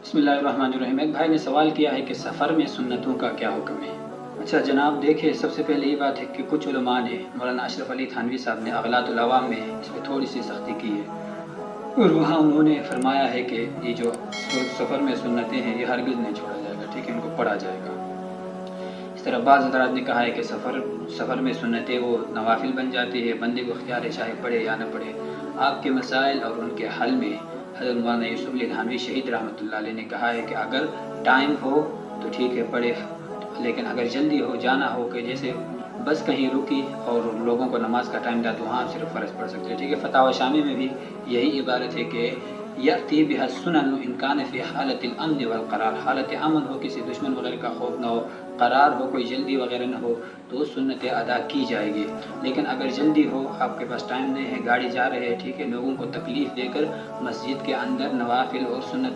بسم اللہ الرحمن الرحیم۔ ایک بھائی نے سوال کیا ہے کہ سفر میں سنتوں کا کیا حکم ہے؟ اچھا جناب، دیکھیں سب سے پہلے یہ بات ہے کہ کچھ علماء نے، مولانا اشرف علی تھانوی صاحب نے اغلاط العوام میں اس پہ تھوڑی سی سختی کی ہے، اور وہاں انہوں نے فرمایا ہے کہ یہ جو سفر میں سنتیں ہیں یہ ہرگز نہیں چھوڑا جائے گا، ٹھیک ہے، ان کو پڑھا جائے گا۔ اس طرح بعض حضرات نے کہا ہے کہ سفر میں سنتیں وہ نوافل بن جاتی ہے، بندے کو اختیار ہے چاہے پڑھے یا نہ پڑھے۔ آپ کے مسائل اور ان کے حل میں حضرت مولانا یوسف علی تھانوی شہید رحمۃ اللہ علیہ نے کہا ہے کہ اگر ٹائم ہو تو ٹھیک ہے پڑھے، لیکن اگر جلدی ہو جانا ہو کہ جیسے بس کہیں رکی اور لوگوں کو نماز کا ٹائم تھا تو وہاں صرف فرض پڑھ سکتے ہیں، ٹھیک ہے۔ فتاوی شامی میں بھی یہی عبارت ہے کہ یأتی بها السنن ان کان فی حالت الامن والقرار، حالت امن ہو، کسی دشمن وغیرہ کا خوف نہ ہو، قرار ہو، کوئی جلدی وغیرہ نہ ہو تو سنتیں ادا کی جائے گی۔ لیکن اگر جلدی ہو، آپ کے پاس ٹائم نہیں ہے، گاڑی جا رہے ہیں، ٹھیک ہے، لوگوں کو تکلیف دے کر مسجد کے اندر نوافل اور سنت